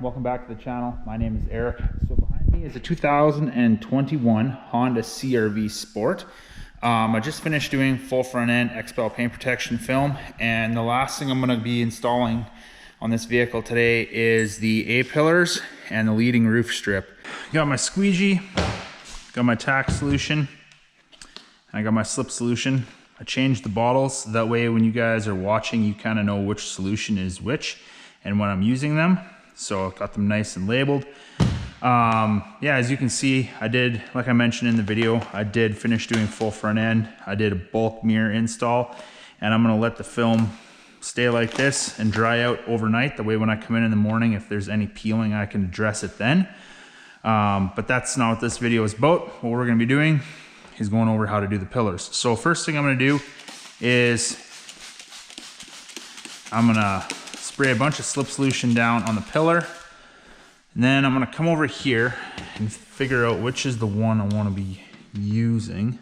welcome back to the channel. My name is Eric. So behind me is a 2021 Honda CRV Sport. I just finished doing full front end XPEL paint protection film, and the last thing I'm going to be installing on this vehicle today is the A-pillars and the leading roof strip. Got my squeegee, got my tack solution, I got my slip solution. I changed the bottles, that way when you guys are watching you kind of know which solution is which and when I'm using them. So I got them nice and labeled. Yeah, as you can see, I did, like I mentioned in the video, I did finish doing full front end. I did a bulk mirror install, and I'm gonna let the film stay like this and dry out overnight. The way when I come in the morning, if there's any peeling, I can address it then. But that's not what this video is about. What we're gonna be doing is going over how to do the pillars. So first thing I'm gonna do is I'm gonna spray a bunch of slip solution down on the pillar. And then I'm gonna come over here and figure out which is the one I wanna be using.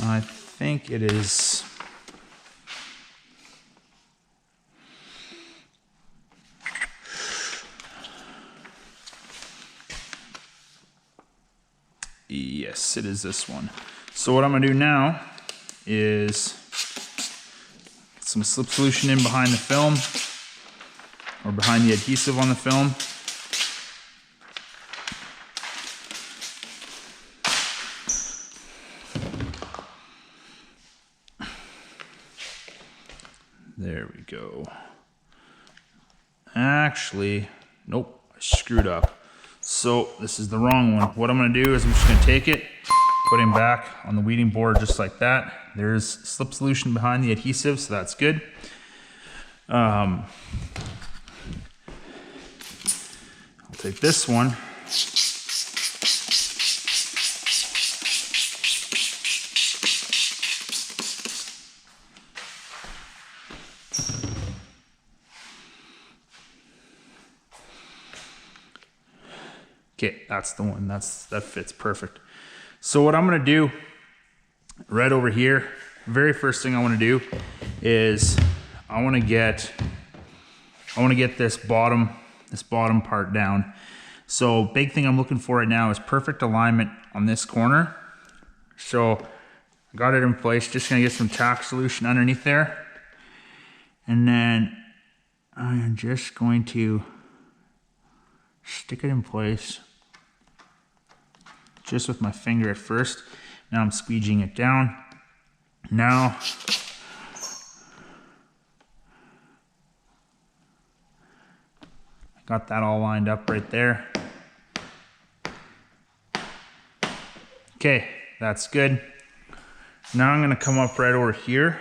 I think it is, yes, it is this one. So what I'm gonna do now is get some slip solution in behind the film, or behind the adhesive on the film. There we go. Actually, nope, I screwed up. So this is the wrong one. What I'm gonna do is I'm just gonna take it, put him back on the weeding board just like that. There's slip solution behind the adhesive, so that's good. I'll take this one. Okay, that's the one. That fits perfect. So what I'm gonna do right over here, very first thing I want to do is I want to get this bottom part down. So big thing I'm looking for right now is perfect alignment on this corner. So I got it in place. Just gonna get some tack solution underneath there, and then I'm just going to stick it in place just with my finger at first. Now I'm squeegeeing it down. Now got that all lined up right there. Okay, that's good. Now I'm gonna come up right over here,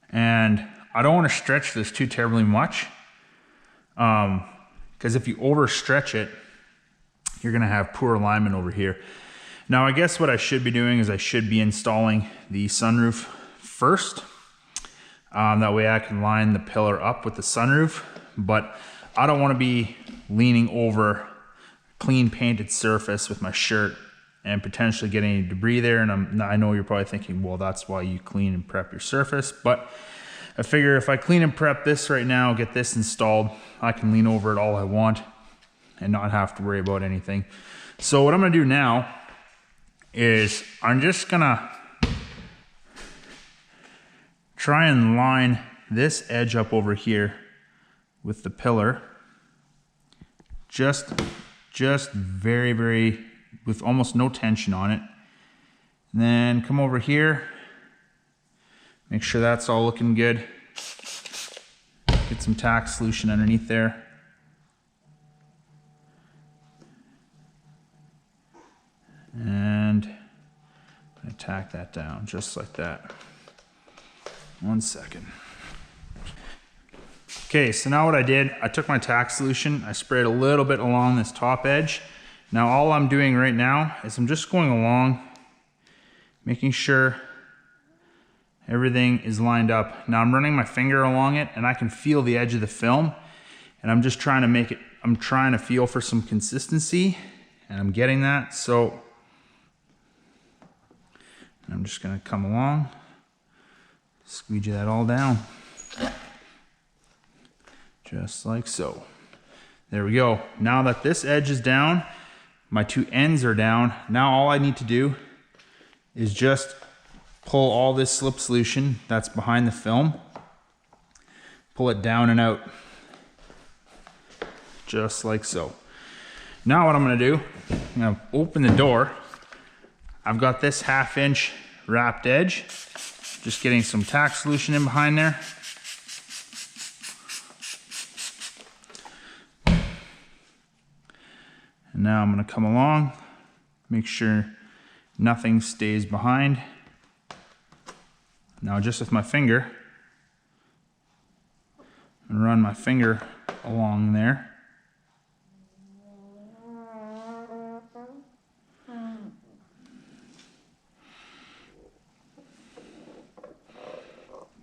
and I don't want to stretch this too terribly much, because if you overstretch it, you're gonna have poor alignment over here. Now I guess what I should be doing is I should be installing the sunroof first. That way I can line the pillar up with the sunroof, but I don't wanna be leaning over clean painted surface with my shirt and potentially get any debris there. And I know you're probably thinking, well, that's why you clean and prep your surface, but I figure if I clean and prep this right now, get this installed, I can lean over it all I want and not have to worry about anything. So what I'm gonna do now is I'm just gonna try and line this edge up over here with the pillar. Just very, very, with almost no tension on it. And then come over here, make sure that's all looking good. Get some tack solution underneath there. And I'm gonna tack that down just like that. 1 second. Okay, so now what I did, I took my tack solution, I sprayed a little bit along this top edge. Now all I'm doing right now is I'm just going along, making sure everything is lined up. Now I'm running my finger along it, and I can feel the edge of the film, and I'm just trying to make it, I'm trying to feel for some consistency, and I'm getting that. So I'm just gonna come along, squeegee that all down, just like so. There we go. Now that this edge is down, my two ends are down. Now all I need to do is just pull all this slip solution that's behind the film, pull it down and out, just like so. Now what I'm gonna do, I'm gonna open the door. I've got this 1/2 inch wrapped edge, just getting some tack solution in behind there. And now I'm gonna come along, make sure nothing stays behind. Now just with my finger, I'm gonna run my finger along there.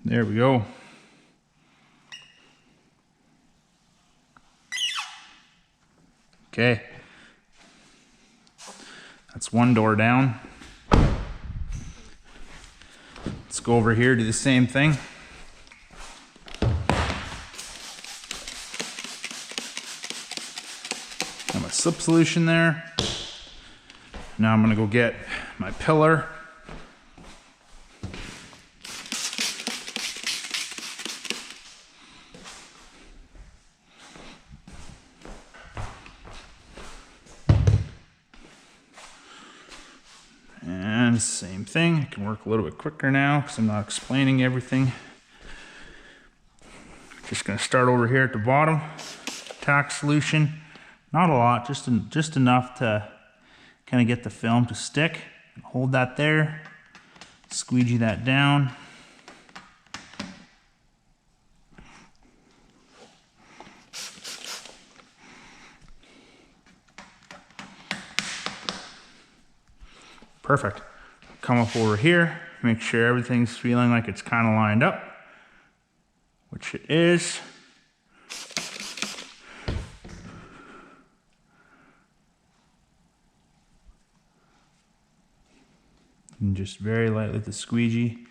There we go. Okay. That's one door down. Let's go over here, do the same thing. Got my slip solution there. Now I'm gonna go get my pillar. And same thing, I can work a little bit quicker now because I'm not explaining everything. Just gonna start over here at the bottom. Tack solution, not a lot, just enough to kind of get the film to stick. Hold that there, squeegee that down. Perfect. Come up over here, make sure everything's feeling like it's kind of lined up, which it is. And just very lightly with the squeegee,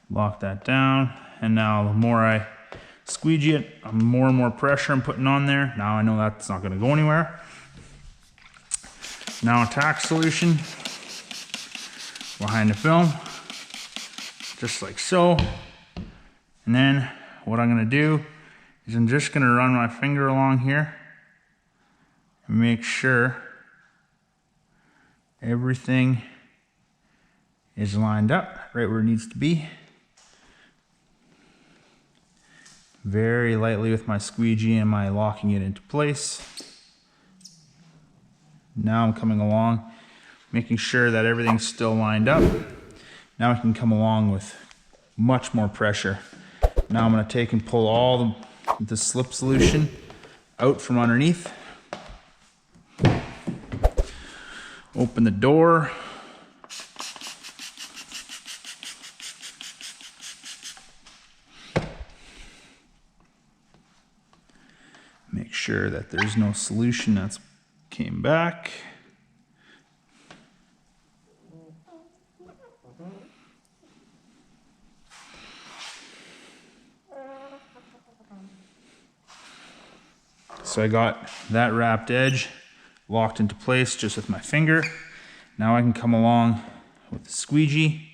lock that down. And now the more I squeegee it, more and more pressure I'm putting on there. Now I know that's not gonna go anywhere. Now a tack solution behind the film, just like so. And then what I'm gonna do is I'm just gonna run my finger along here and make sure everything is lined up right where it needs to be. Very lightly with my squeegee, am I locking it into place. Now I'm coming along, making sure that everything's still lined up. Now I can come along with much more pressure. Now I'm gonna take and pull all the slip solution out from underneath. Open the door. Make sure that there's no solution that's came back. So I got that wrapped edge locked into place just with my finger. Now I can come along with the squeegee.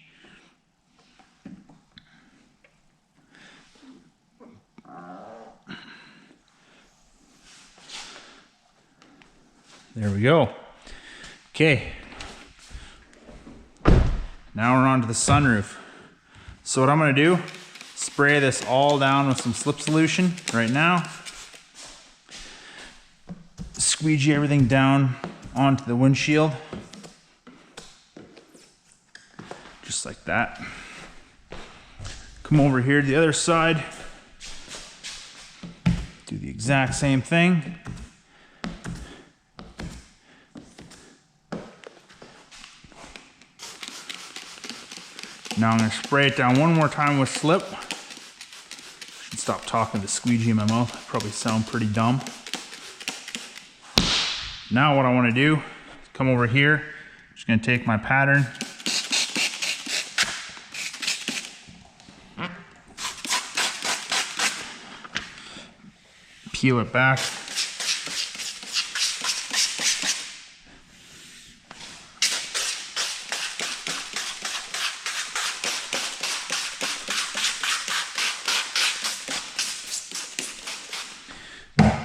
There we go. Okay. Now we're on to the sunroof. So what I'm gonna do, spray this all down with some slip solution right now. Squeegee everything down onto the windshield. Just like that. Come over here to the other side. Do the exact same thing. Now I'm going to spray it down one more time with slip. Should stop talking to the squeegee in my mouth. I probably sound pretty dumb. Now what I want to do is come over here. I'm just going to take my pattern. Peel it back.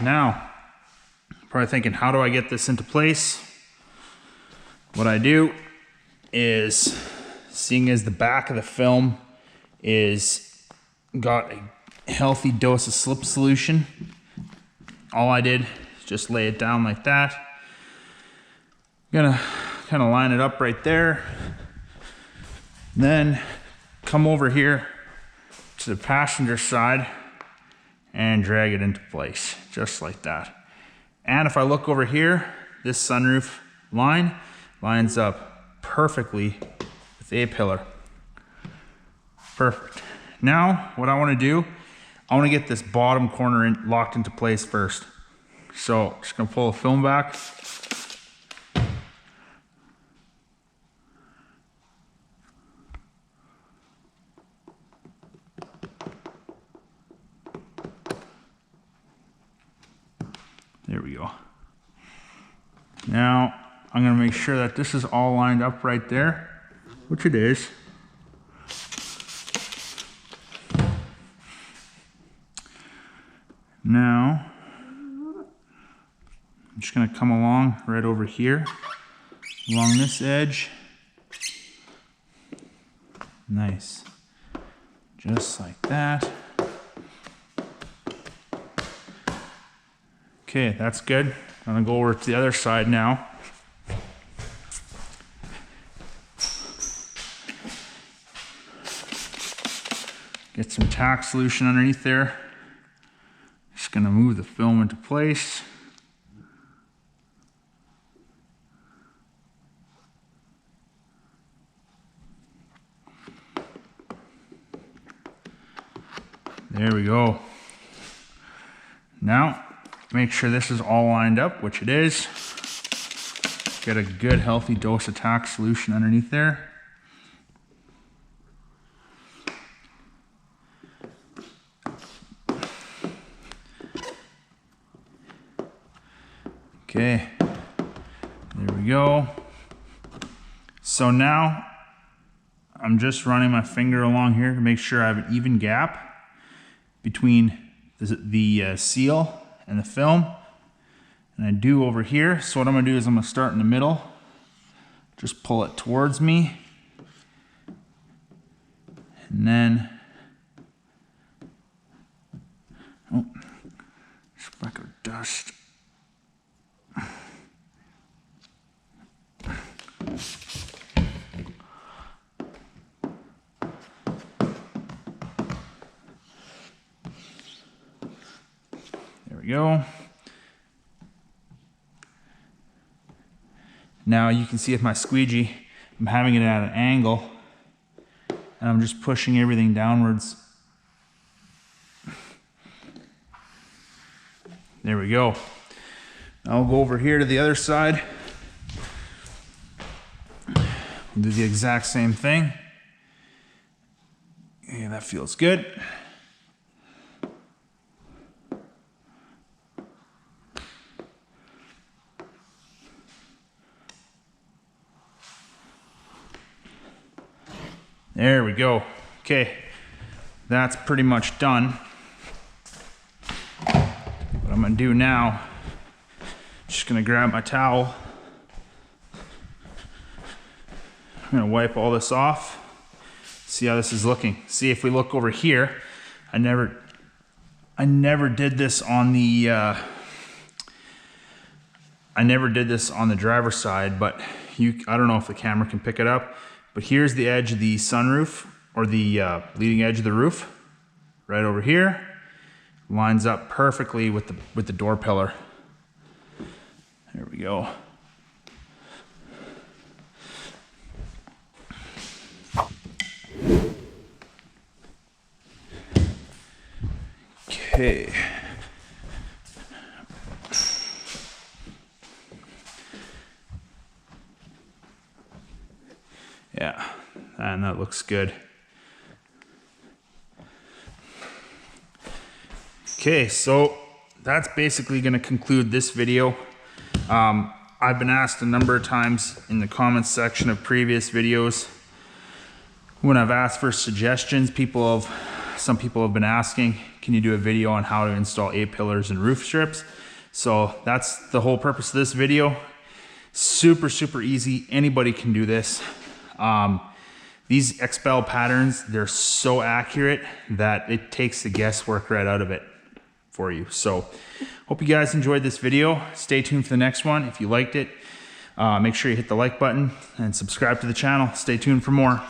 Now, probably thinking, how do I get this into place? What I do is, seeing as the back of the film is got a healthy dose of slip solution, all I did is just lay it down like that. I'm gonna kind of line it up right there. Then come over here to the passenger side and drag it into place, just like that. And if I look over here, this sunroof line lines up perfectly with the A-pillar. Perfect. Now, what I want to do, I want to get this bottom corner locked into place first. So, just going to pull the film back. There we go. Now, I'm going to make sure that this is all lined up right there, which it is. Now, I'm just going to come along right over here, along this edge. Nice. Just like that. Okay, that's good. I'm gonna go over to the other side now. Get some tack solution underneath there. Just gonna move the film into place. There we go. Now, make sure this is all lined up, which it is. Get a good healthy dose of tack solution underneath there. Okay, there we go. So now I'm just running my finger along here to make sure I have an even gap between the seal and the film, and I do over here. So what I'm gonna do is I'm gonna start in the middle, just pull it towards me, and then speck of dust. There we go. Now you can see with my squeegee, I'm having it at an angle, and I'm just pushing everything downwards. There we go. I'll go over here to the other side. We'll do the exact same thing. Okay, that feels good. There we go. Okay, that's pretty much done. What I'm gonna do now, just gonna grab my towel. I'm gonna wipe all this off. See how this is looking. See, if we look over here, I never did this on the driver's side, but I don't know if the camera can pick it up. But here's the edge of the sunroof, or the leading edge of the roof, right over here. Lines up perfectly with the door pillar. There we go. Okay. Yeah, and that looks good. Okay, so that's basically going to conclude this video. I've been asked a number of times in the comments section of previous videos, when I've asked for suggestions, people have some people have been asking, can you do a video on how to install A-pillars and roof strips? So that's the whole purpose of this video. Super easy. Anybody can do this. These XPEL patterns, they're so accurate that it takes the guesswork right out of it for you. So hope you guys enjoyed this video. Stay tuned for the next one. If you liked it, make sure you hit the like button and subscribe to the channel. Stay tuned for more.